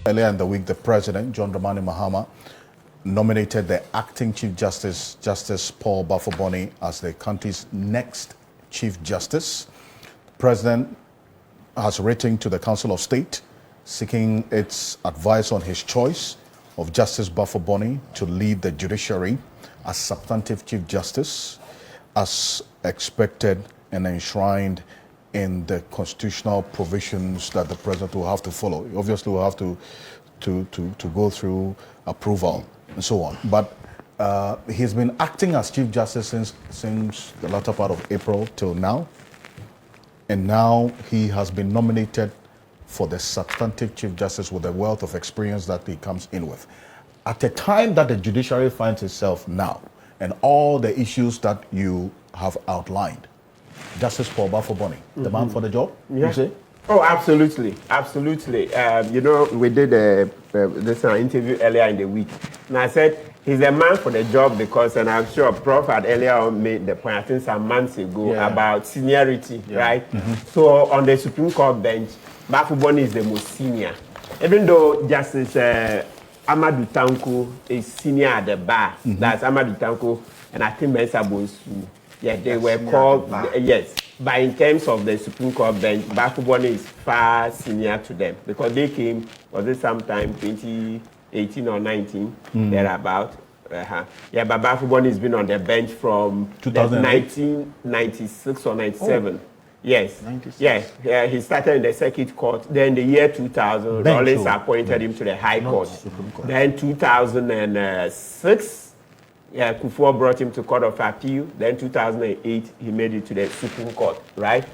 Earlier in the week, the President, John Dramani Mahama, nominated the acting Chief Justice, Justice Paul Baffoe, as the country's next Chief Justice. The President has written to the Council of State seeking its advice on his choice of Justice Baffoe to lead the judiciary as substantive Chief Justice, as expected and enshrined in the constitutional provisions that the President will have to follow. Obviously, will have to go through approval and so on. But he's been acting as Chief Justice since the latter part of April till now. And now he has been nominated for the substantive Chief Justice with the wealth of experience that he comes in with. At a time that the judiciary finds itself now, and all the issues that you have outlined, Justice Paul Baffoe, the man for the job, you say? Oh, absolutely, absolutely. You know, we did this interview earlier in the week, and I said he's a man for the job because, and I'm sure Prof had earlier on made the point, I think some months ago, about seniority, right? So on the Supreme Court bench, Baffoe is the most senior. Even though Justice Amadou Tanko is senior at the bar, that's Amadou Tanko, and I think Mensa Bonsu. Yeah, they were called, yes. But in terms of the Supreme Court bench, Baffoe is far senior to them because they came, was it sometime 2018 or 19, thereabout. Yeah, but Baffoe has been on the bench from 1996 or 97. Oh. Yes. 96. Yeah, he started in the Circuit Court. Then the year 2000, Rollins appointed him to the High Court. Then 2006, Akufo brought him to Court of Appeal. Then 2008, he made it to the Supreme Court, right?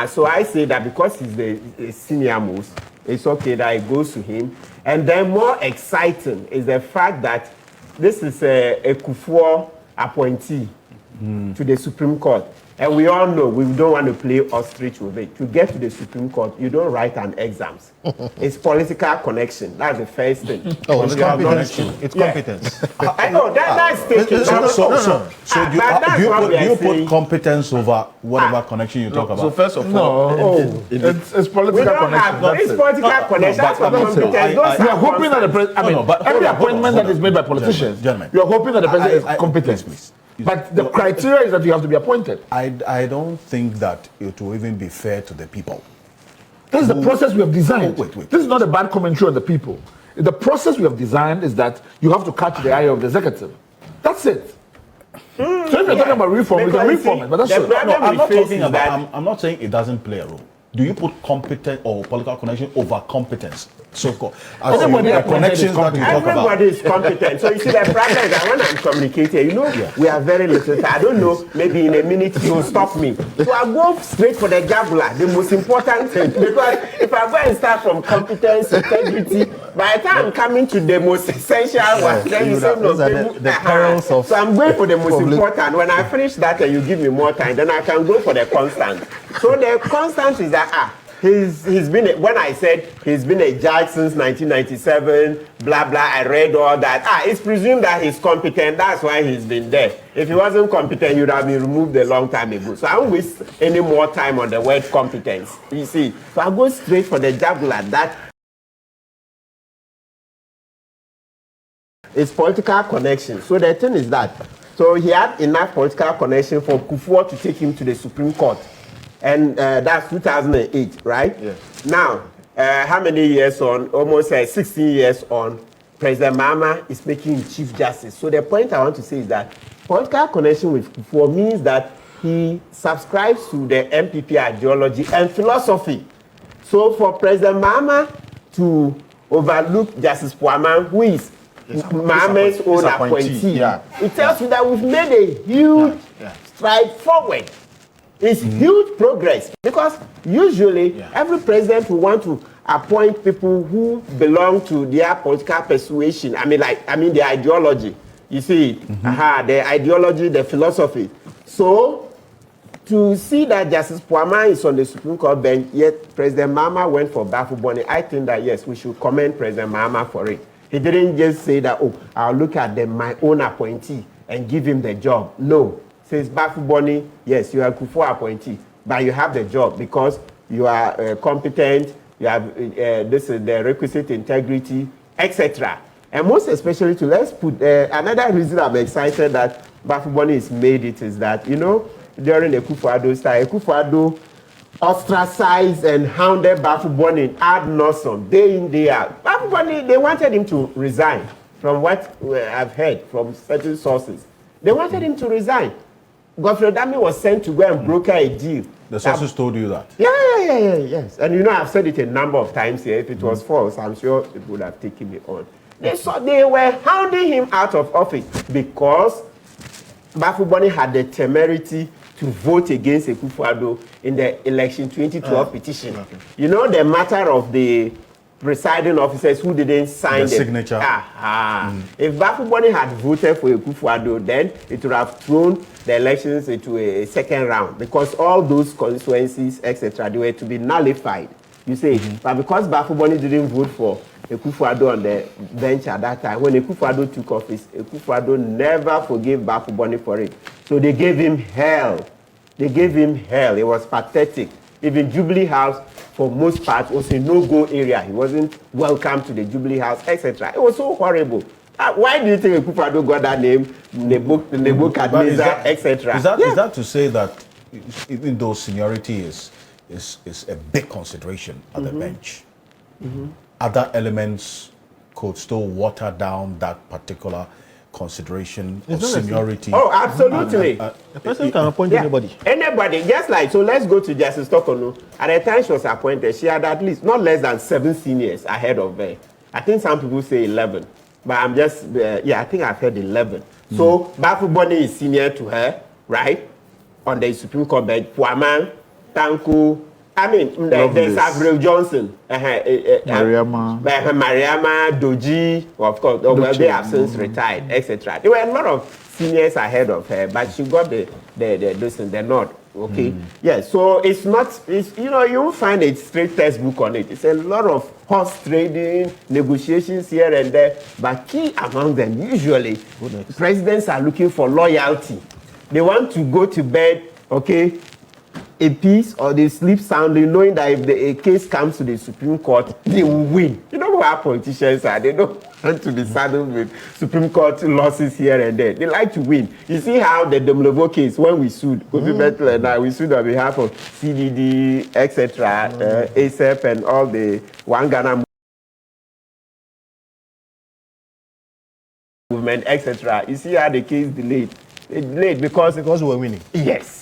So I say that because he's the senior most, it's okay that it goes to him. And then more exciting is the fact that this is a Akufo appointee to the Supreme Court. And we all know we don't want to play ostrich with it. To get to the Supreme Court, you don't write an exams. It's political connection. That's the first thing. Oh, it's competence. It's competence. I know that's taken. Do you put competence over whatever connection you talk about? So first of all, it's political connection. It's political connection. That's what competence. We are hoping that the president. I mean, every appointment that is made by politicians, you are hoping that the president is competent. Please. But the criteria is that you have to be appointed. I don't think that it will even be fair to the people. This is the process we have designed. Wait. This is not a bad commentary on the people. The process we have designed is that you have to catch the eye of the executive. That's it. So if you're talking about reform, we can reform it. But that's it. No, I'm not talking about. I'm not saying it doesn't play a role. Do you put competence or political connection over competence? So-called. Everybody is competent. So you see, the problem is that when I'm communicating, you know, we are very little. I don't know, maybe in a minute you will stop me. So I go straight for the jugular, the most important thing. Because if I go and start from competence, integrity, by the time I'm coming to the most essential one, then you say no. The perils of. So I'm going for the most important. When I finish that and you give me more time, then I can go for the constant. So the constant is that he's been when I said he's been a judge since 1997, blah blah. I read all that. It's presumed that he's competent. That's why he's been there. If he wasn't competent, you'd have been removed a long time ago. So I don't waste any more time on the word competence. You see, so I go straight for the jugular. That is political connection. So the thing is that so he had enough political connection for Akufo to take him to the Supreme Court. And that's 2008, right? Yeah. Now, how many years on? Almost 16 years on, President Mahama is making him Chief Justice. So the point I want to say is that political connection with Akufo means that he subscribes to the MPP ideology and philosophy. So for President Mahama to overlook Justice Puaman, who is Mahama's own appointee, it tells you that we've made a huge stride forward. It's huge progress because usually every president will want to appoint people who belong to their political persuasion. I mean the ideology. You see it? The ideology, the philosophy. So to see that Justice Puaman is on the Supreme Court bench, yet President Mahama went for Baffoe, I think that yes, we should commend President Mahama for it. He didn't just say that, I'll look at my own appointee and give him the job. No. Says Baffoe, yes, you are Akufo appointee, but you have the job because you are competent, you have this is the requisite integrity, etc. And most especially to let's put another reason I'm excited that Baffoe is made it is that, you know, during the Akufo Addo time, Akufo Addo ostracized and hounded Baffoe ad nauseam, day in, day out. Baffoe, they wanted him to resign, from what I've heard from certain sources. They wanted him to resign. Godfred was sent to go and broker a deal. The sources told you that? Yes. And you know, I've said it a number of times here. If it was false, I'm sure it would have taken me on. They were hounding him out of office because Baffoe had the temerity to vote against Akufo Addo in the election 2012 petition. Okay. You know, the matter of the presiding officers who didn't sign the signature. If Baffoe had voted for Akufo Addo, then it would have thrown the elections into a second round because all those constituencies, etc., they were to be nullified. You see, but because Baffoe didn't vote for Akufo Addo on the bench at that time, when Akufo Addo took office, Akufo Addo never forgave Baffoe for it. So they gave him hell. It was pathetic. Even Jubilee House, for most parts, was a no-go area. He wasn't welcome to the Jubilee House, etc. It was so horrible. Why do you think Akufo Addo got that name, Nebuchadnezzar, etc.? Is that to say that even though seniority is a big consideration at the bench, other elements could still water down that particular consideration of seniority? Oh, absolutely. A person can appoint anybody. Anybody, just like, so let's go to Justice Tokono. At the time she was appointed, she had at least not less than 7 seniors ahead of her. I think some people say 11. But I'm just, I think I've heard 11. So Baffoe is senior to her, right? On the Supreme Court bench. Puaman, Tanku, I mean, there's Avril Johnson, Mariama, Doji, of course, they have since retired, etc. There were a lot of seniors ahead of her, but she got the nod. Okay, so it's not, you know, you won't find a straight textbook on it. It's a lot of horse trading, negotiations here and there, but key among them, usually, presidents are looking for loyalty. They want to go to bed, okay, a peace, or they sleep soundly knowing that if a case comes to the Supreme Court, they will win. You know how politicians are. They don't want to be saddled with Supreme Court losses here and there. They like to win. You see how the Domlevo case, when we sued, Kofi Betel and I, we sued on behalf of CDD, etc., ASEP, and all the One Ghana movement, etc. You see how the case delayed. It delayed because we were winning. Yes.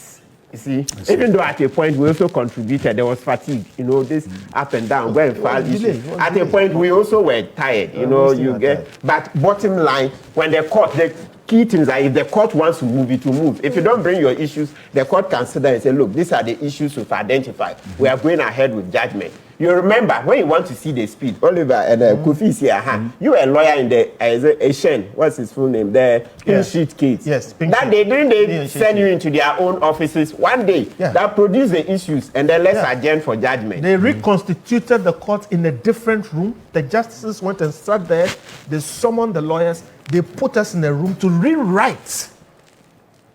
You see, even though at a point we also contributed, there was fatigue, you know, this up and down, where at a point we also were tired, you know, you get, but bottom line, when the court, the key things are if the court wants to move, it will move. If you don't bring your issues, the court can sit there and say, look, these are the issues we've identified. We are going ahead with judgment. You remember, when you want to see the speed, Oliver and Kofi is here, you were a lawyer in the Asian, what's his full name, the pink sheet case. Yes, that they send you into their own offices one day that produce the issues and then let's adjourn for judgment. They reconstituted the court in a different room. The justices went and sat there. They summoned the lawyers. They put us in a room to rewrite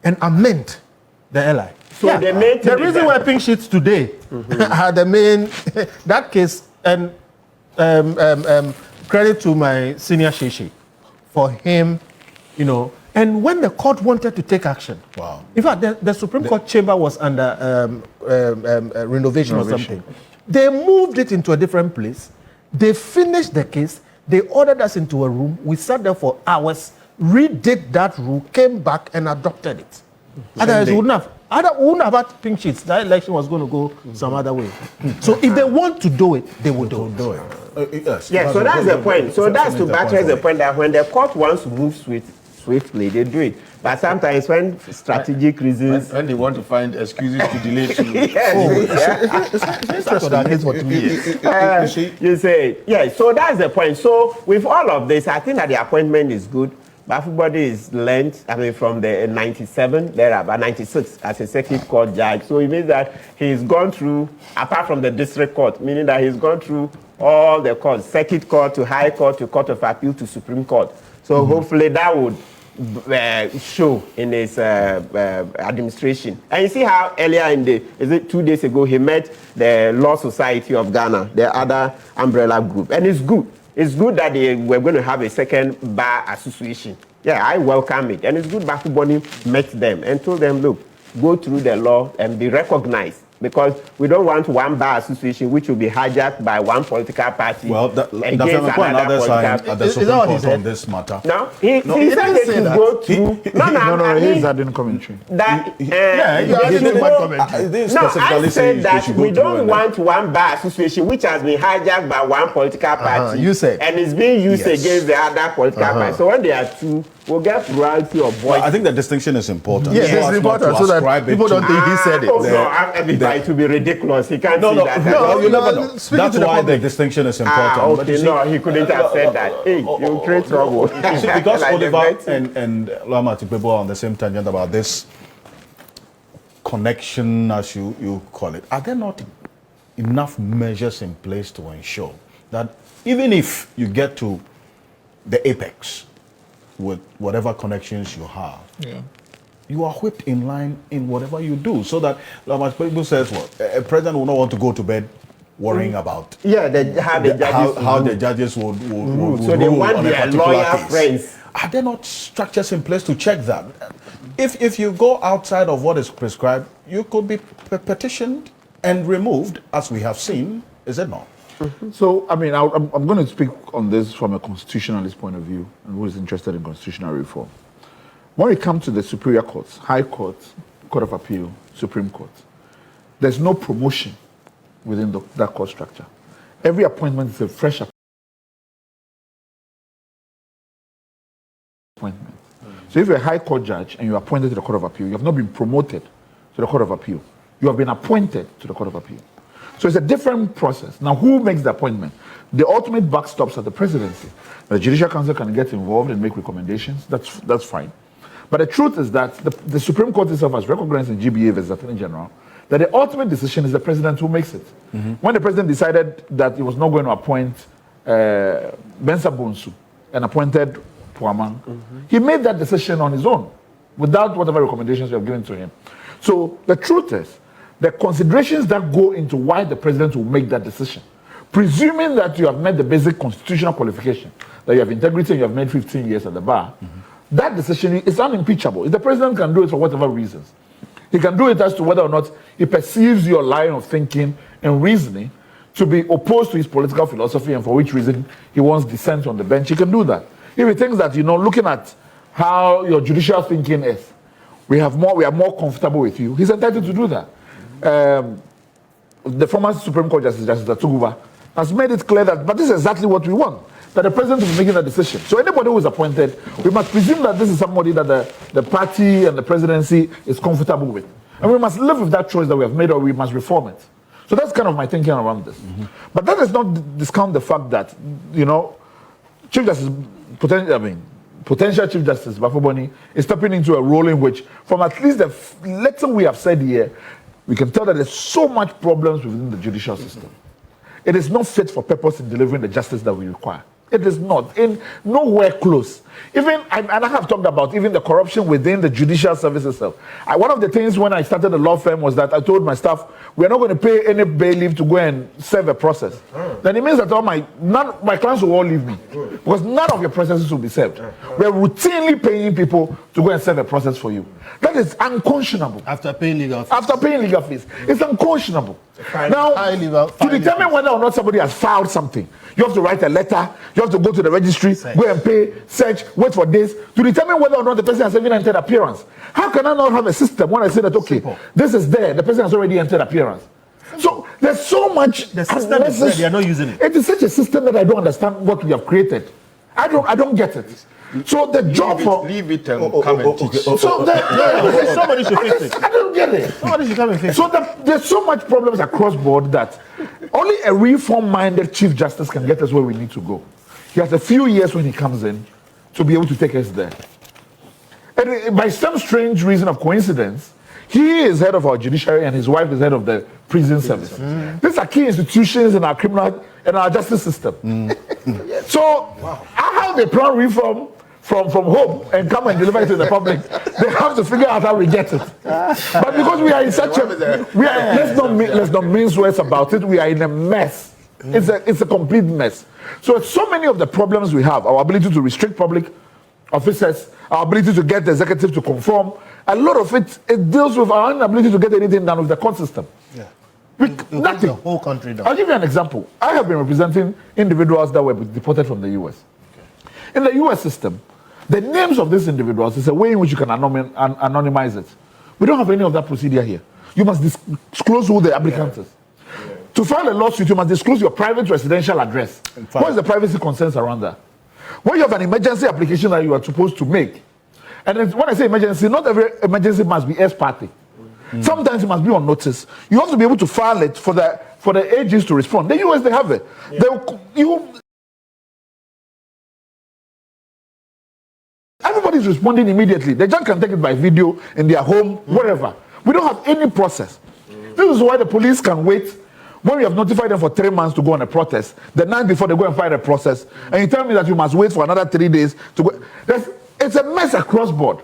and amend the LI. So the reason why pink sheets today are the main that case, and credit to my senior Sheshe for him, you know. And when the court wanted to take action, in fact, the Supreme Court chamber was under renovation or something. They moved it into a different place. They finished the case. They ordered us into a room. We sat there for hours, redid that rule, came back and adopted it. Otherwise, we wouldn't have had pink sheets. That election was going to go some other way. So if they want to do it, they will do it. Yes, so that's the point. So that's to buttress the point that when the court wants to move swiftly, they do it. But sometimes when strategic reasons... When they want to find excuses to delay too. You say, so that's the point. So with all of this, I think that the appointment is good. Baffoe is learned, from the 97, there about 96 as a circuit court judge. So it means that he's gone through, apart from the district court, meaning that he's gone through all the courts, circuit court to high court to court of appeal to Supreme Court. So hopefully that would show in his administration. And you see how earlier in the, 2 days ago, he met the Law Society of Ghana, the other umbrella group. And it's good. It's good that we're going to have a second bar association. Yeah, I welcome it. And it's good Baffoe Boni met them and told them, look, go through the law and be recognized. Because we don't want one bar association which will be hijacked by one political party. Well, the other side at the Supreme Court on this matter. No, he said they should go through. No, he's adding commentary. I said that we don't want one bar association which has been hijacked by one political party. You said. And it's being used against the other political party. So when there are two, we'll get plurality of voice. Well, I think the distinction is important. Yes, it's important so that people don't think he said it. Oh, no, it will be ridiculous. He can't say that. No, you never know. That's why the distinction is important. Okay, no, he couldn't have said that. Hey, you create trouble. You see, because Oliver and Lama Tikbebo are on the same tangent about this connection, as you call it. Are there not enough measures in place to ensure that even if you get to the apex with whatever connections you have, you are whipped in line in whatever you do, so that, like people says, what a president will not want to go to bed worrying about how the judges would so they want their lawyer friends. Are there not structures in place to check that? If you go outside of what is prescribed, you could be petitioned and removed, as we have seen, is it not? So, I mean, I'm going to speak on this from a constitutionalist point of view, and who is interested in constitutional reform. When it comes to the superior courts, High Court, Court of Appeal, Supreme Court, there's no promotion within that court structure. Every appointment is a fresh appointment. So if you're a High Court judge and you're appointed to the Court of Appeal, you have not been promoted to the Court of Appeal. You have been appointed to the Court of Appeal. So it's a different process. Now, who makes the appointment? The ultimate buck stops at the presidency. The Judicial Council can get involved and make recommendations. That's fine. But the truth is that the Supreme Court itself has recognized in GBA versus Attorney General that the ultimate decision is the president who makes it. When the president decided that he was not going to appoint Bensa Bonsu and appointed Puaman, he made that decision on his own without whatever recommendations we have given to him. So the truth is, the considerations that go into why the president will make that decision, presuming that you have met the basic constitutional qualification, that you have integrity and you have made 15 years at the bar, that decision is unimpeachable. If the president can do it for whatever reasons, he can do it as to whether or not he perceives your line of thinking and reasoning to be opposed to his political philosophy and for which reason he wants dissent on the bench, he can do that. If he thinks that, looking at how your judicial thinking is, we are more comfortable with you, he's entitled to do that. The former Supreme Court Justice Atuguba has made it clear that, but this is exactly what we want, that the president will be making a decision. So anybody who is appointed, we must presume that this is somebody that the party and the presidency is comfortable with. And we must live with that choice that we have made, or we must reform it. So that's kind of my thinking around this. But that does not discount the fact that, Chief Justice, potential Chief Justice Baffoe Boni is stepping into a role in which, from at least the little we have said here, we can tell that there's so much problems within the judicial system. It is not fit for purpose in delivering the justice that we require. It is not. Nowhere close. Even, and I have talked about even the corruption within the judicial service itself. One of the things when I started the law firm was that I told my staff, we're not going to pay any bailiff to go and serve a process. Then it means that my clients will all leave me. Because none of your processes will be served. We're routinely paying people to go and serve a process for you. That is unconscionable. After paying legal fees. After paying legal fees. It's unconscionable. Now, to determine whether or not somebody has filed something, you have to write a letter, you have to go to the registry, go and pay, search, wait for days, to determine whether or not the person has even entered appearance. How can I not have a system when I say that, okay, this is there, the person has already entered appearance? So there's so much. The system is there, they are not using it. It is such a system that I don't understand what we have created. I don't get it. So the job for leave it and come and teach. So somebody should fix it. I don't get it. Somebody should come and fix it. So there's so much problems across board that only a reform-minded Chief Justice can get us where we need to go. He has a few years when he comes in to be able to take us there. And by some strange reason of coincidence, he is head of our judiciary and his wife is head of the prison service. These are key institutions in our criminal and our justice system. So how they plan reform from home and come and deliver it to the public, they have to figure out how we get it. But because we are in such a, let's not mince words about it. We are in a mess. It's a complete mess. So many of the problems we have, our ability to restrict public officers, our ability to get the executive to conform, a lot of it deals with our inability to get anything done with the court system. Yeah. Nothing. The whole country down. I'll give you an example. I have been representing individuals that were deported from the US. In the US system, the names of these individuals is a way in which you can anonymize it. We don't have any of that procedure here. You must disclose who the applicant is. Yeah. To file a lawsuit, you must disclose your private residential address. What is the privacy concerns around that? When you have an emergency application that you are supposed to make, and when I say emergency, not every emergency must be ex parte. Sometimes it must be on notice. You have to be able to file it for the AGs to respond. The US, they have it. Yeah. Everybody's responding immediately. The judge can take it by video in their home, wherever. We don't have any process. This is why the police can wait. When we have notified them for 3 months to go on a protest, the night before they go and file a process, and you tell me that you must wait for another 3 days to go. It's a mess across board.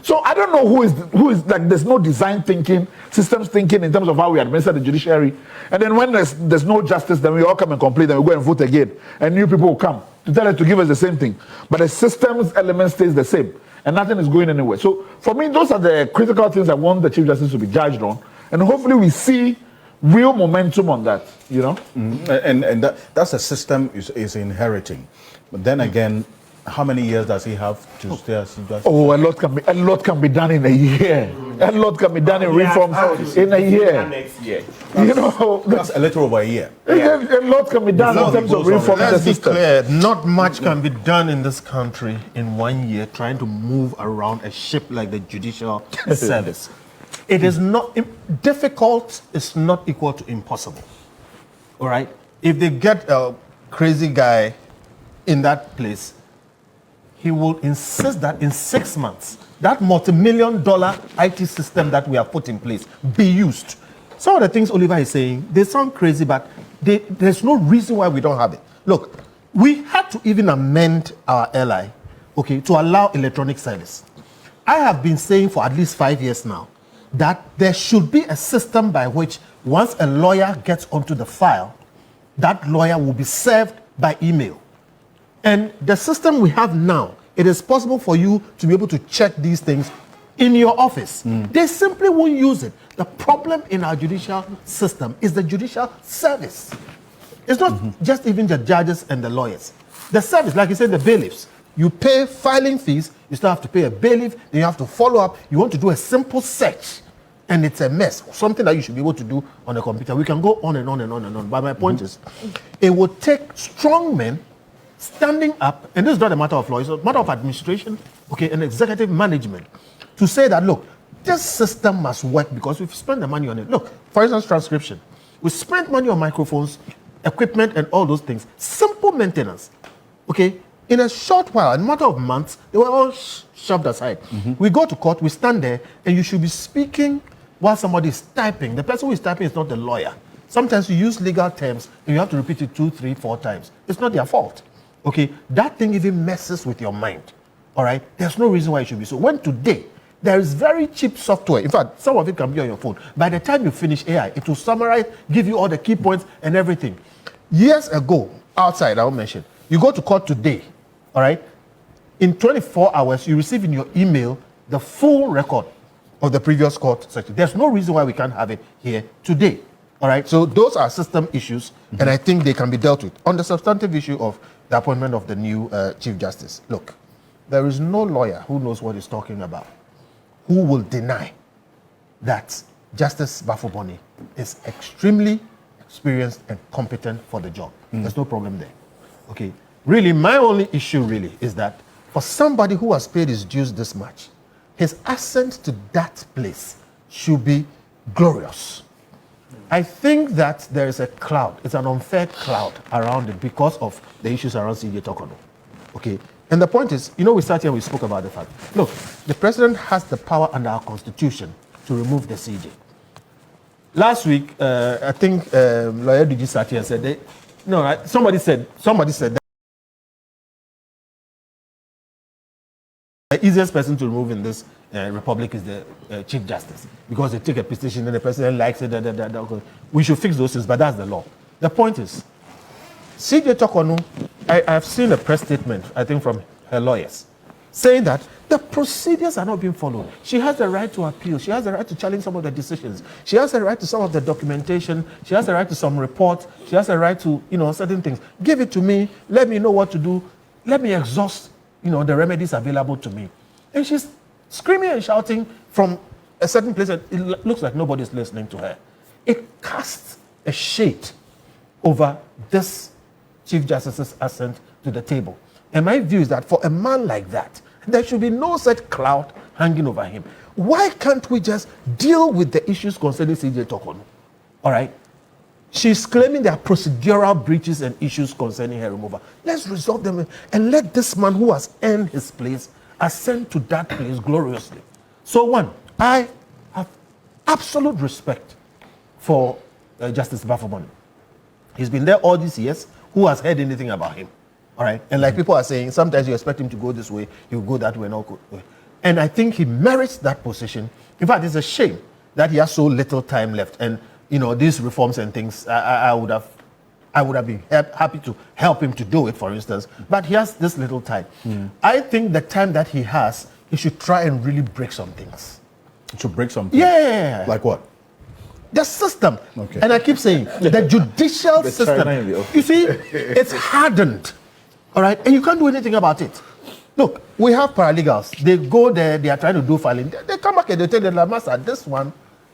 So I don't know who is like, there's no design thinking, systems thinking in terms of how we administer the judiciary. And then when there's no justice, then we all come and complain, and we go and vote again. And new people will come to tell us to give us the same thing. But the system's element stays the same, and nothing is going anywhere. So for me, those are the critical things I want the Chief Justice to be judged on. And hopefully we see real momentum on that, you know? And that's a system is inheriting. But then again, how many years does he have to stay as Chief Justice? Oh, a lot can be done in a year. A lot can be done in reforms in a year. Next year. You know, That's a little over a year. A lot can be done in terms of reforming the Let's be system. clear, not much can be done in this country in 1 year trying to move around a ship like the judicial service. It is not difficult, it's not equal to impossible. All right? If they get a crazy guy in that place, he will insist that in 6 months, that multi-million-dollar IT system that we have put in place be used. Some of the things Oliver is saying, they sound crazy, but there's no reason why we don't have it. Look, we had to even amend our LI, okay, to allow electronic service. I have been saying for at least 5 years now that there should be a system by which once a lawyer gets onto the file, that lawyer will be served by email. And the system we have now, it is possible for you to be able to check these things in your office. They simply won't use it. The problem in our judicial system is the judicial service. It's not just even the judges and the lawyers. The service, like you said, the bailiffs. You pay filing fees, you still have to pay a bailiff, then you have to follow up. You want to do a simple search, and it's a mess. Something that you should be able to do on a computer. We can go on and on and on and on. But my point is, it will take strong men standing up, and this is not a matter of law, it's a matter of administration, okay, and executive management, to say that, look, this system must work because we've spent the money on it. Look, for instance, transcription. We spent money on microphones, equipment, and all those things. Simple maintenance, okay? In a short while, in a matter of months, they were all shoved aside. We go to court, we stand there, and you should be speaking while somebody is typing. The person who is typing is not the lawyer. Sometimes you use legal terms, and you have to repeat it 2, 3, 4 times. It's not their fault. Okay, that thing even messes with your mind. All right, there's no reason why it should be so. When today there is very cheap software, in fact, some of it can be on your phone. By the time you finish AI, it will summarize, give you all the key points and everything. Years ago, outside, I will mention, you go to court today, all right, in 24 hours, you receive in your email the full record of the previous court session. There's no reason why we can't have it here today. All right, so those are system issues, and I think they can be dealt with. On the substantive issue of the appointment of the new Chief Justice, look, there is no lawyer who knows what he's talking about who will deny that Justice Baffoe is extremely experienced and competent for the job. There's no problem there. Okay, really, my only issue really is that for somebody who has paid his dues this much, his ascent to that place should be glorious. I think that there is a cloud, it's an unfair cloud around it because of the issues around CJ Tokono. Okay, and the point is, you know, we sat here and we spoke about the fact, look, the president has the power under our constitution to remove the CJ. Last week, I think Lawyer Digi sat here and said, somebody said the easiest person to remove in this republic is the Chief Justice, because they take a petition and the president likes it. We should fix those things, but that's the law. The point is, CJ Tokonu, I've seen a press statement, I think from her lawyers, saying that the procedures are not being followed. She has the right to appeal. She has the right to challenge some of the decisions. She has the right to some of the documentation. She has the right to some reports. She has the right to, certain things. Give it to me. Let me know what to do. Let me exhaust, the remedies available to me. And she's screaming and shouting from a certain place, and it looks like nobody's listening to her. It casts a shade over this Chief Justice's ascent to the table. And my view is that for a man like that, there should be no such cloud hanging over him. Why can't we just deal with the issues concerning CJ Tokonu? All right? She's claiming there are procedural breaches and issues concerning her removal. Let's resolve them and let this man who has earned his place ascend to that place gloriously. So one, I have absolute respect for Justice Baffoe. He's been there all these years. Who has heard anything about him? All right. And like people are saying, sometimes you expect him to go this way, he'll go that way, not go way. And I think he merits that position. In fact, it's a shame that he has so little time left. And these reforms and things, I would have been happy to help him to do it, for instance. But he has this little time. I think the time that he has, he should try and really break some things. To break some things? Yeah. Like what? The system. Okay. And I keep saying, the judicial system. You see, it's hardened. All right? And you can't do anything about it. Look, we have paralegals. They go there, they are trying to do filing. They come back and they tell the master, this one,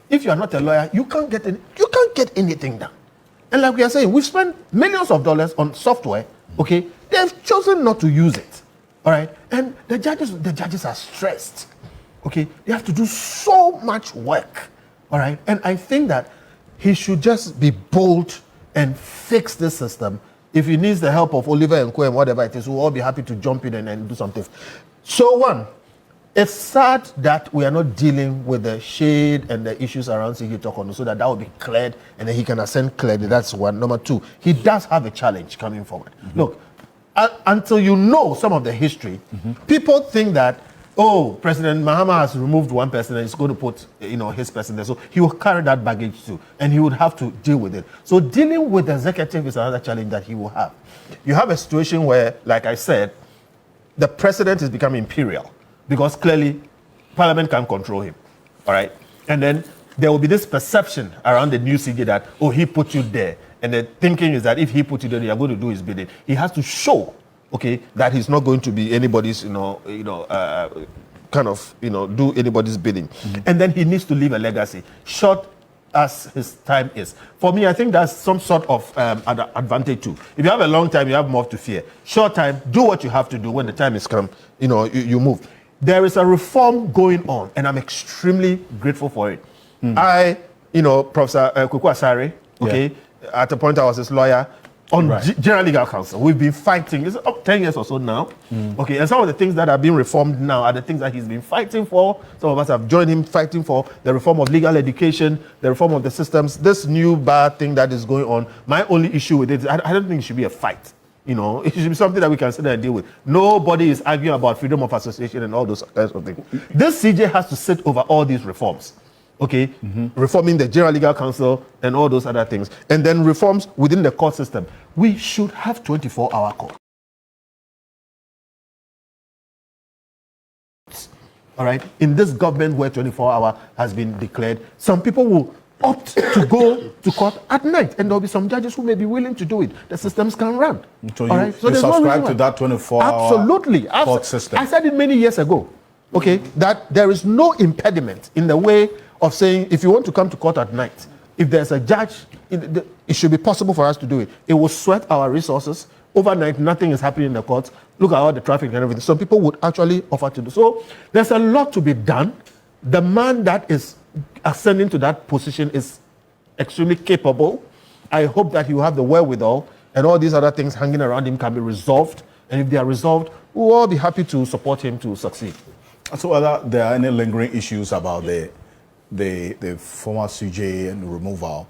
if you are not a lawyer, you can't get anything done. And like we are saying, we've spent millions of dollars on software, okay? They've chosen not to use it. All right? And the judges are stressed. Okay? They have to do so much work. All right? And I think that he should just be bold and fix this system. If he needs the help of Oliver and Kwe and whatever it is, we'll all be happy to jump in and do something. So one, it's sad that we are not dealing with the shade and the issues around CJ Tokonu so that will be cleared and then he can ascend clearly. That's one. Number two, he does have a challenge coming forward. Look, until you know some of the history, people think that, President Mahama has removed one person and he's going to put, his person there. So he will carry that baggage too, and he would have to deal with it. So dealing with the executive is another challenge that he will have. You have a situation where, like I said, the president is becoming imperial because clearly Parliament can't control him. All right? And then there will be this perception around the new CJ that, he put you there. And the thinking is that if he put you there, you're going to do his bidding. He has to show that he's not going to be anybody's, do anybody's bidding. And then he needs to leave a legacy, short as his time is. For me, I think that's some sort of advantage too. If you have a long time, you have more to fear. Short time, do what you have to do. When the time is come, you move. There is a reform going on, and I'm extremely grateful for it. Professor Kweku Asare, at a point I was his lawyer, on General Legal Counsel. We've been fighting, it's up 10 years or so now. Okay, and some of the things that are being reformed now are the things that he's been fighting for. Some of us have joined him fighting for the reform of legal education, the reform of the systems, this new bad thing that is going on. My only issue with it is I don't think it should be a fight. It should be something that we can sit there and deal with. Nobody is arguing about freedom of association and all those kinds of things. This CJ has to sit over all these reforms. Okay, reforming the General Legal Counsel and all those other things, and then reforms within the court system. We should have 24-hour court. All right, in this government where 24-hour has been declared, some people will opt to go to court at night, and there'll be some judges who may be willing to do it. The systems can run. So you subscribe to that 24-hour court system? I said it many years ago. Okay, that there is no impediment in the way of saying if you want to come to court at night, if there's a judge, it should be possible for us to do it. It will sweat our resources. Overnight, nothing is happening in the courts. Look at all the traffic and everything. Some people would actually offer to do. So there's a lot to be done. The man that is ascending to that position is extremely capable. I hope that he will have the wherewithal and all these other things hanging around him can be resolved. And if they are resolved, we'll all be happy to support him to succeed. So whether there are any lingering issues about the former CJ and the removal,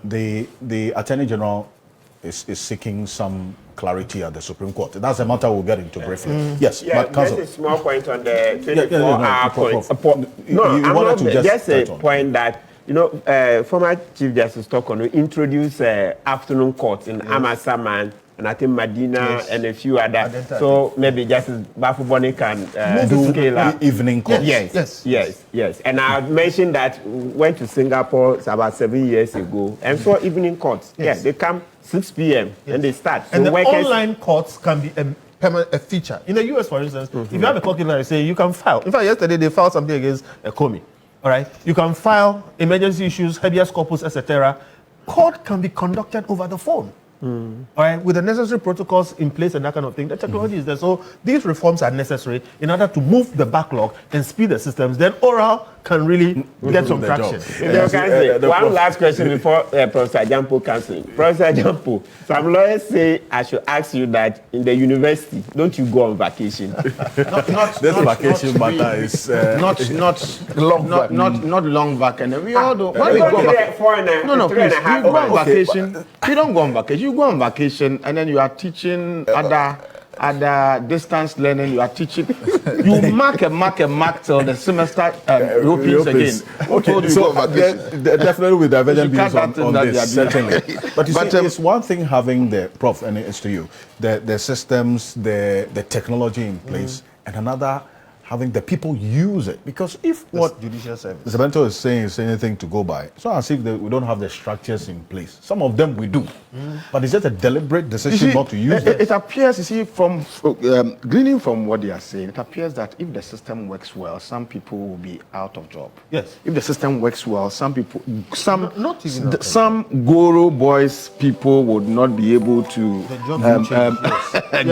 the Attorney General is seeking some clarity at the Supreme Court. That's a matter we'll get into briefly. Yes, Yeah, but Counsel. just a small point on the 24-hour point. You wanted to just a point that, former Chief Justice Tokono introduced afternoon courts in Amasaman, and I think Medina and a few others. So maybe Justice Baffoe can do scale up. Evening courts. Yes. And I mentioned that we went to Singapore about 7 years ago and saw evening courts. Yes, they come 6 p.m. and they start. And so the online courts can be a feature. In the US, for instance, if you have a court case, say you can file. In fact, yesterday they filed something against Comey. All right, you can file emergency issues, habeas corpus, etc. Court can be conducted over the phone. All right, with the necessary protocols in place and that kind of thing. The technology is there. So these reforms are necessary in order to move the backlog and speed the systems. Then oral can really get some traction. One last question before Professor Agyapong comes in. Professor Agyapong, some lawyers say I should ask you that in the university, don't you go on vacation? This vacation matter is not long vacation. We all do. When we go on vacation, no, please. You go on vacation. You don't go on vacation. You go on vacation and then you are teaching other distance learning. You are teaching. You mark till the semester opens again. Okay, so definitely with divergent views on this, certainly. But you see, it's one thing having the Prof, and it's to you, the systems, the technology in place, and another having the people use it. Because if what judicial service Mr. Bento is saying is anything to go by, it's not as if we don't have the structures in place. Some of them we do. But it's just a deliberate decision not to use them. It appears, you see, from gleaning from what they are saying, it appears that if the system works well, some people will be out of job. Yes. If the system works well, some Goro boys people would not be able to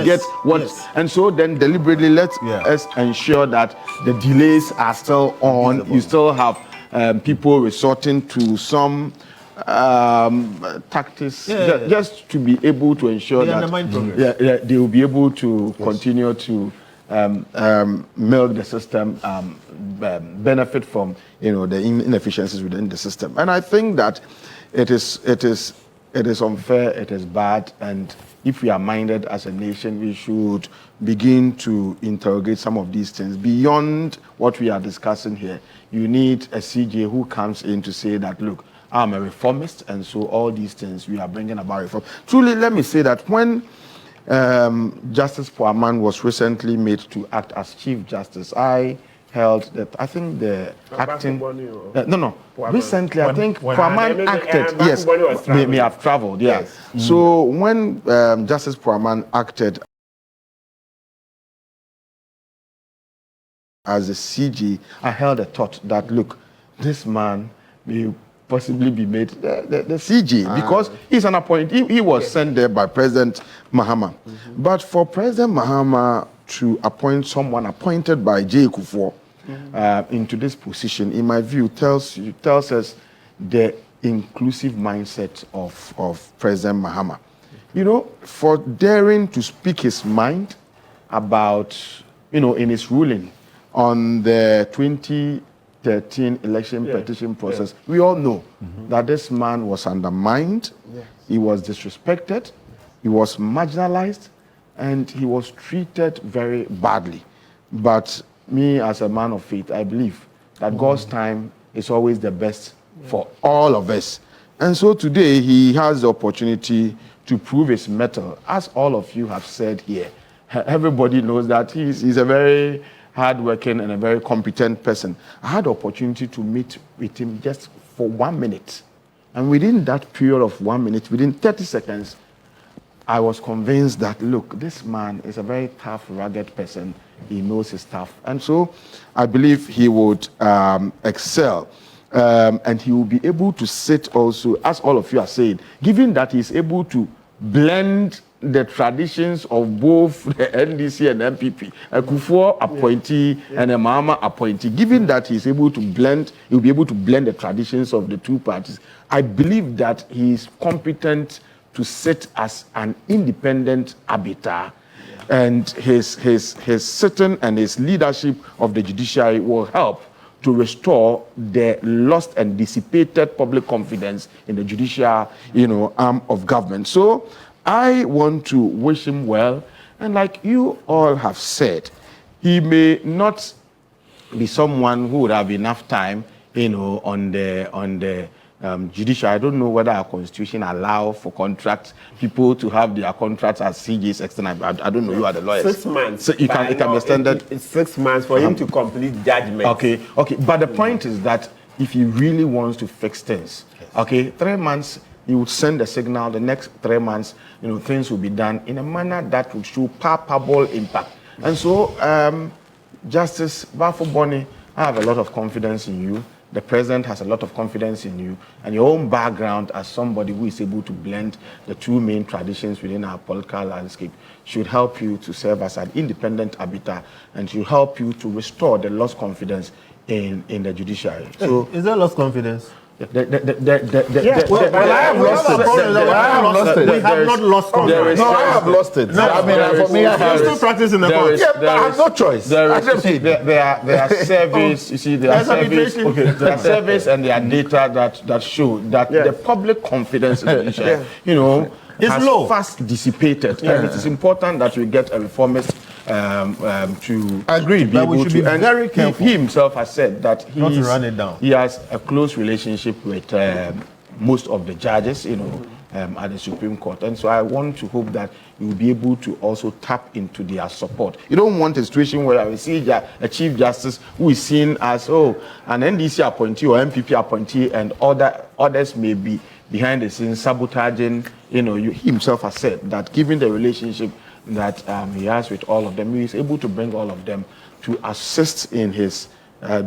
get what. Yes. And so then deliberately let's ensure that the delays are still on. You still have people resorting to some tactics just to be able to ensure that they will be able to continue to milk the system, benefit from the inefficiencies within the system. And I think that it is unfair, it is bad, and if we are minded as a nation, we should begin to interrogate some of these things beyond what we are discussing here. You need a CJ who comes in to say that, look, I'm a reformist, and so all these things we are bringing about reform. Truly, let me say that when Justice Annan was recently made to act as Chief Justice, I held that, I think the acting... recently, I think Annan acted, yes, may have traveled, yes. So when Justice Annan acted as a CG, I held a thought that, look, this man may possibly be made the CG because he's an appointee. He was sent there by President Mahama. But for President Mahama to appoint someone appointed by Akufo into this position, in my view, tells us the inclusive mindset of President Mahama. For daring to speak his mind about, in his ruling on the 2013 election petition process, we all know that this man was undermined, he was disrespected, he was marginalized, and he was treated very badly. But me, as a man of faith, I believe that God's time is always the best for all of us. And so today, he has the opportunity to prove his mettle. As all of you have said here, everybody knows that he's a very hardworking and a very competent person. I had the opportunity to meet with him just for 1 minute. And within that period of 1 minute, within 30 seconds, I was convinced that, look, this man is a very tough, rugged person. He knows his stuff. And so I believe he would excel. And he will be able to sit also, as all of you are saying, given that he's able to blend the traditions of both the NDC and MPP, a Akufo appointee and a Mahama appointee, given that he's able to blend, he'll be able to blend the traditions of the two parties. I believe that he is competent to sit as an independent arbiter, and his sitting and his leadership of the judiciary will help to restore the lost and dissipated public confidence in the judicial, arm of government. So I want to wish him well. And like you all have said, he may not be someone who would have enough time, on the judicial. I don't know whether our constitution allows for people to have their contracts as CJs external. I don't know. You are the lawyers. 6 months. So it can be extended. It's 6 months for him to complete judgment. Okay. But the point is that if he really wants to fix things, 3 months, he would send a signal. The next 3 months, things will be done in a manner that will show palpable impact. And so, Justice Baffoe, I have a lot of confidence in you. The president has a lot of confidence in you, and your own background as somebody who is able to blend the two main traditions within our political landscape should help you to serve as an independent arbiter and should help you to restore the lost confidence in the judiciary. So, is there lost confidence? I have lost it. We have not lost confidence. No, I have lost it. No, for me, I have still practicing the court. I have no choice. There are surveys, you see, there are surveys and there are data that show that the public confidence in the judiciary, it's low, fast dissipated. And it is important that we get a reformist to agreed, but we should be very careful. He himself has said that he has a close relationship with most of the judges, at the Supreme Court. And so I want to hope that you will be able to also tap into their support. You don't want a situation where we see a Chief Justice who is seen as, an NDC appointee or MPP appointee, and others may be behind the scenes sabotaging. He himself has said that given the relationship that he has with all of them, he is able to bring all of them to assist in his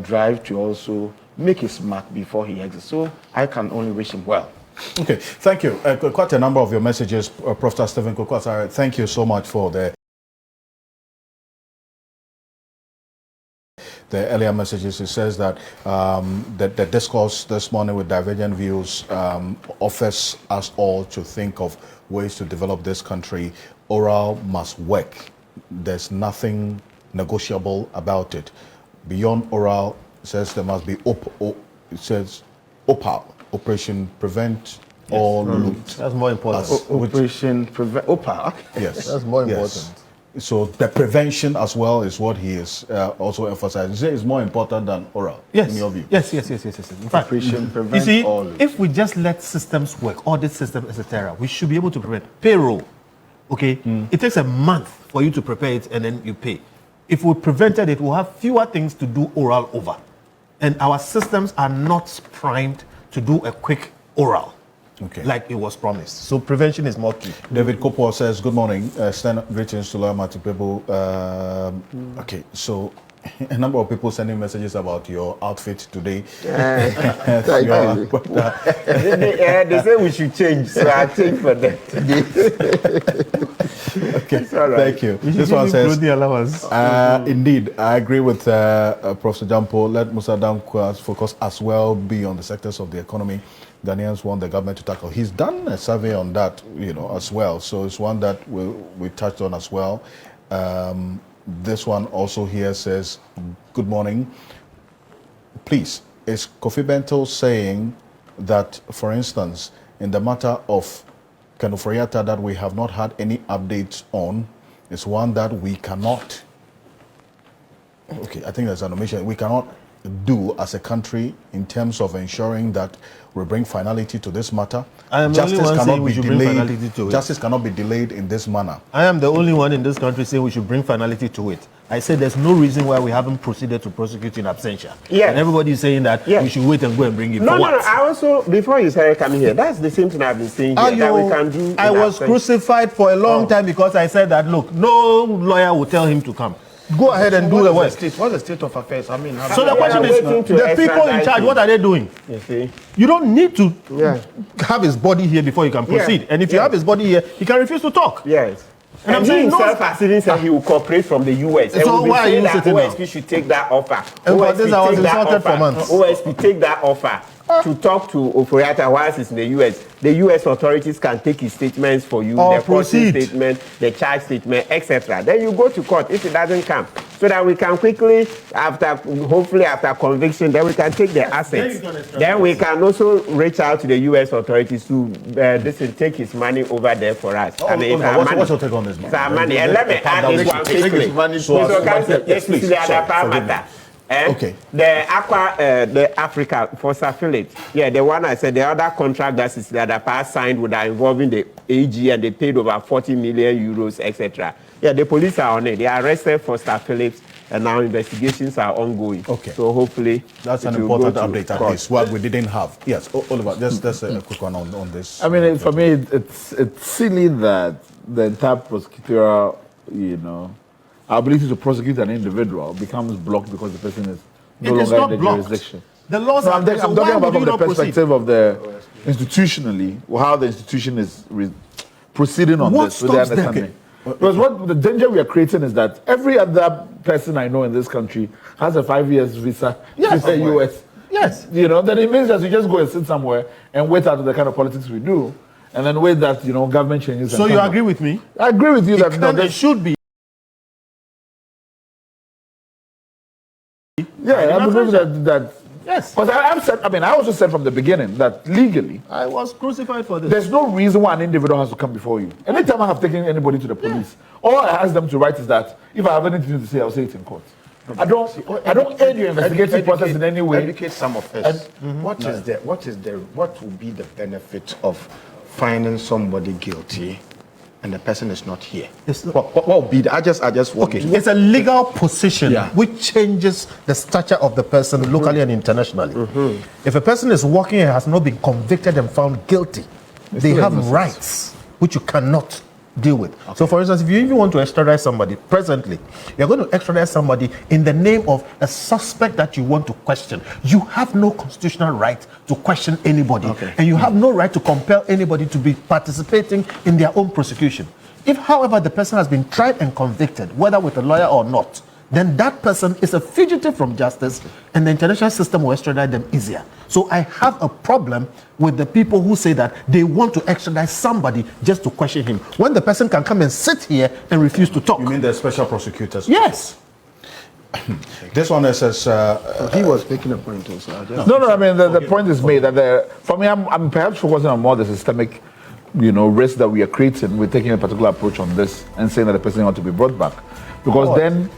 drive to also make his mark before he exits. So I can only wish him well. Okay, thank you. Quite a number of your messages, Professor Stephen Kokwasare. Thank you so much for the earlier messages. It says that the discourse this morning with divergent views offers us all to think of ways to develop this country. Oral must work. There's nothing negotiable about it. Beyond oral, it says there must be OPAL, Operation Prevent All Loot. That's more important. Operation Prevent OPAL. Yes, that's more important. Yes. So the prevention as well is what he is also emphasizing. It's more important than oral, in your view. Yes. In fact, Prevent all loot. If we just let systems work, audit system, etc., we should be able to prevent payroll. Okay, it takes a month for you to prepare it and then you pay. If we prevented it, we'll have fewer things to do oral over. And our systems are not primed to do a quick oral, like it was promised. So prevention is more key. David Kopo says, good morning. Stand greetings to Lawyer Martin people. Okay, so a number of people sending messages about your outfit today. Thank you. They say we should change, so I change for them today. Okay, thank you. This one says, indeed, I agree with Professor Jampo. Let Musa Danqua's focus as well be on the sectors of the economy Ghanaians want the government to tackle. He's done a survey on that, as well. So it's one that we touched on as well. This one also here says, good morning. Please, is Kofi Bento saying that, for instance, in the matter of Ken Ofori Atta that we have not had any updates on, is one that we cannot, I think there's an omission, we cannot do as a country in terms of ensuring that we bring finality to this matter? I am Justice the only one cannot saying we be should delayed. bring finality to it. Justice cannot be delayed in this manner. I am the only one in this country saying we should bring finality to it. I said there's no reason why we haven't proceeded to prosecute in absentia. Yes. And everybody is saying that we should wait and go and bring it. No. I also, before you started coming here, that's the same thing I've been saying here, that we can do. I was crucified for a long time because I said that, look, no lawyer will tell him to come. Go ahead and do the work. What's the state of affairs? I mean, so the question is, the people in charge, what are they doing? You see? You don't need to have his body here before you can proceed. And if you have his body here, he can refuse to talk. Yes. And I'm he saying himself has even said he will cooperate from the US. So why are you sitting now? OSP should take that offer. And for this, I was insulted for months. OSP take that offer to talk to Ofori Atta whilst he's in the US. The US authorities can take his statements for you, the proceed statement, the charge statement, etc. Then you go to court. If it doesn't come, so that we can quickly, hopefully after conviction, then we can take the assets. Then we can also reach out to the U.S. authorities to take his money over there for us. Oh, what's your take on this, man? It's our money. And let me add this one quickly. Yes, please. Okay. The Africa Force affiliate. Yeah, the one I said, the other contract that Sisidiyadapa signed with involving the AG, and they paid over 40 million euros, etc. Yeah, the police are on it. They arrested Force affiliates, and now investigations are ongoing. Okay. So hopefully that's an important update at least. What we didn't have. Yes, Oliver, just a quick one on this. I mean, for me, it's silly that the entire prosecutorial, our ability to prosecute an individual becomes blocked because the person is no longer in the jurisdiction. The laws I'm talking about from the perspective of the institutionally, how the institution is proceeding on this with the understanding. Because what the danger we are creating is that every other person I know in this country has a 5 years visa to the US. Yes. Then it means that we just go and sit somewhere and wait out the kind of politics we do, and then wait that government changes. So you agree with me? I agree with you that there should be. Yeah, I believe that. Yes. Because I also said from the beginning that legally, I was crucified for this. There's no reason why an individual has to come before you. Anytime I have taken anybody to the police, all I ask them to write is that if I have anything to say, I'll say it in court. I don't aid your investigative process in any way. Educate some of us. What will be the benefit of finding somebody guilty and the person is not here? What will be I just want to... It's a legal position which changes the stature of the person locally and internationally. If a person is working and has not been convicted and found guilty, they have rights which you cannot deal with. So for instance, if you even want to extradite somebody, presently, you're going to extradite somebody in the name of a suspect that you want to question. You have no constitutional right to question anybody, and you have no right to compel anybody to be participating in their own prosecution. If, however, the person has been tried and convicted, whether with a lawyer or not, then that person is a fugitive from justice, and the international system will extradite them easier. So I have a problem with the people who say that they want to extradite somebody just to question him, when the person can come and sit here and refuse to talk. You mean the special prosecutors? Yes. This one says... he was making a point also. No, I mean, the point is made that for me, I'm perhaps focusing on more the systemic risk that we are creating. We're taking a particular approach on this and saying that the person ought to be brought back. Because then...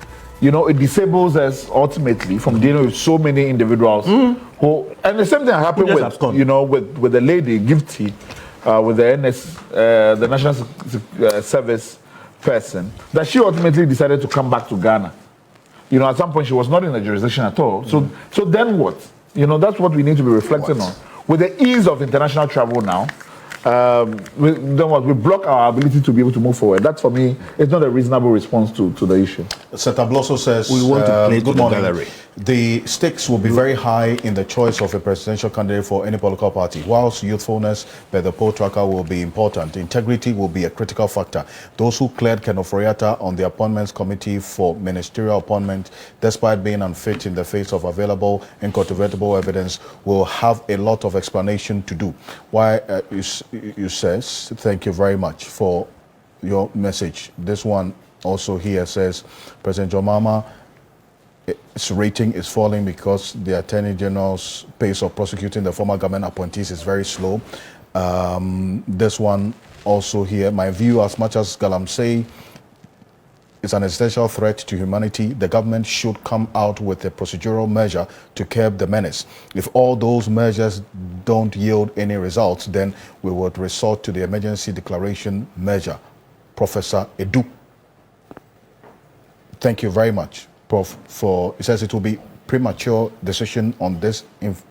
it disables us ultimately from dealing with so many individuals who, and the same thing happened with the lady Gyamfi, with the NS, the National Service person, that she ultimately decided to come back to Ghana. At some point she was not in the jurisdiction at all. So then what? That's what we need to be reflecting on. With the ease of international travel now, we block our ability to be able to move forward. That, for me, is not a reasonable response to the issue. Seta Blosso says, we want to play good morning. Gallery. The stakes will be very high in the choice of a presidential candidate for any political party. Whilst youthfulness by the poll tracker will be important, integrity will be a critical factor. Those who cleared Ken Ofori Atta on the appointments committee for ministerial appointment, despite being unfit in the face of available incontrovertible evidence, will have a lot of explanation to do. Why you says, thank you very much for your message. This one also here says, President John Mahama, its rating is falling because the Attorney General's pace of prosecuting the former government appointees is very slow. This one also here, my view, as much as galamsey is an existential threat to humanity, the government should come out with a procedural measure to curb the menace. If all those measures don't yield any results, then we would resort to the emergency declaration measure. Professor Edu. Thank you very much, Prof, for, it says it will be premature decision on this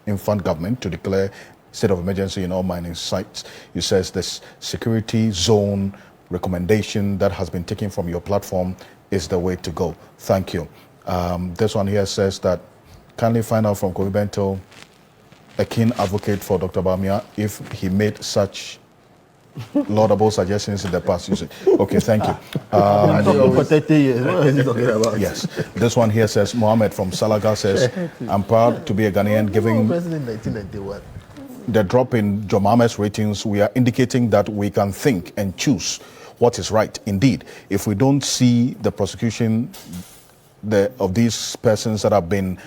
infant government to declare state of emergency in all mining sites. It says this security zone recommendation that has been taken from your platform is the way to go. Thank you. This one here says that kindly find out from Kobe Bento, a keen advocate for Dr. Bawumia, if he made such laudable suggestions in the past. You say, okay, thank you. Yes. This one here says, Mohammed from Salaga says, I'm proud to be a Ghanaian, giving the drop in John Mahama's ratings. We are indicating that we can think and choose what is right. Indeed, if we don't see the prosecution of these persons that have been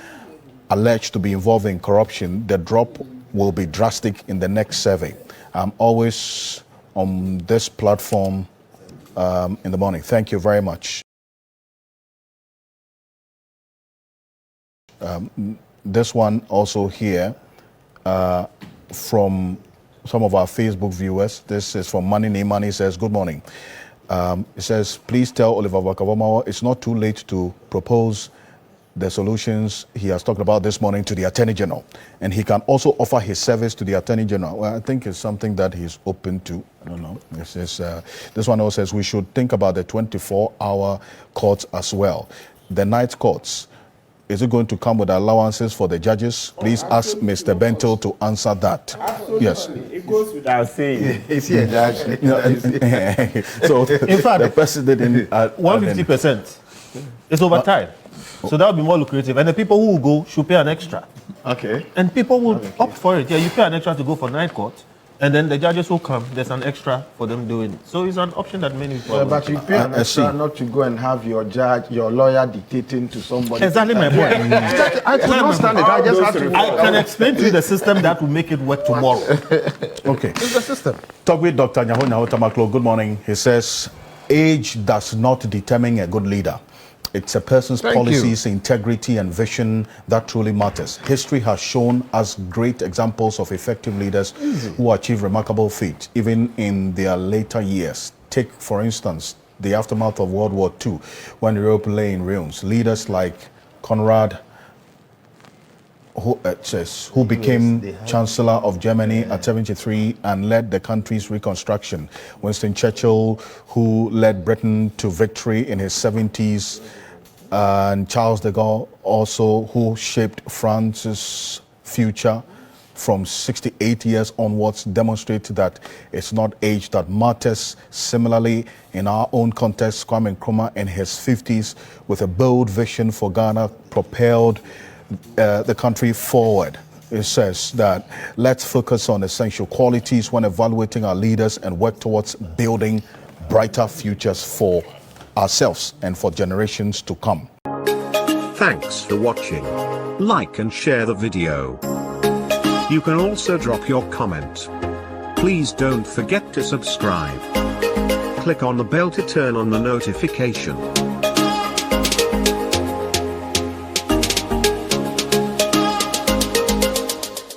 alleged to be involved in corruption, the drop will be drastic in the next survey. I'm always on this platform in the morning. Thank you very much. This one also here from some of our Facebook viewers. This is from Money Neymani. He says, good morning. It says, please tell Oliver Wakavamawa it's not too late to propose the solutions he has talked about this morning to the Attorney General. And he can also offer his service to the Attorney General. Well, I think it's something that he's open to. I don't know. This one also says we should think about the 24-hour courts as well. The night courts, is it going to come with allowances for the judges? Please ask Mr. Bento to answer that. Absolutely. Yes. It goes without saying. Is he a judge? So in fact, the president 150% is over time. So that would be more lucrative. And the people who will go should pay an extra. Okay. And people will opt for it. Yeah, you pay an extra to go for night court. And then the judges will come. There's an extra for them doing it. So it's an option that many people But you pay an extra not to go and have your judge, your lawyer dictating to somebody. Exactly my point. I could not stand it. I just have to. I can explain to you the system that will make it work tomorrow. Okay. It's the system. Talk with Dr. Nyaho Tamaklo. Good morning. He says, age does not determine a good leader. It's a person's policies, integrity, and vision that truly matters. History has shown us great examples of effective leaders who achieve remarkable feats, even in their later years. Take, for instance, the aftermath of World War II, when Europe lay in ruins. Leaders like Konrad, who became Chancellor of Germany at 73 and led the country's reconstruction. Winston Churchill, who led Britain to victory in his 70s. And Charles de Gaulle also, who shaped France's future from 68 years onwards, demonstrate that it's not age that matters. Similarly, in our own context, Kwame Nkrumah in his 50s, with a bold vision for Ghana, propelled the country forward. It says that let's focus on essential qualities when evaluating our leaders and work towards building brighter futures for ourselves and for generations to come. Thanks for watching. Like and share the video. You can also drop your comment. Please don't forget to subscribe. Click on the bell to turn on the notification.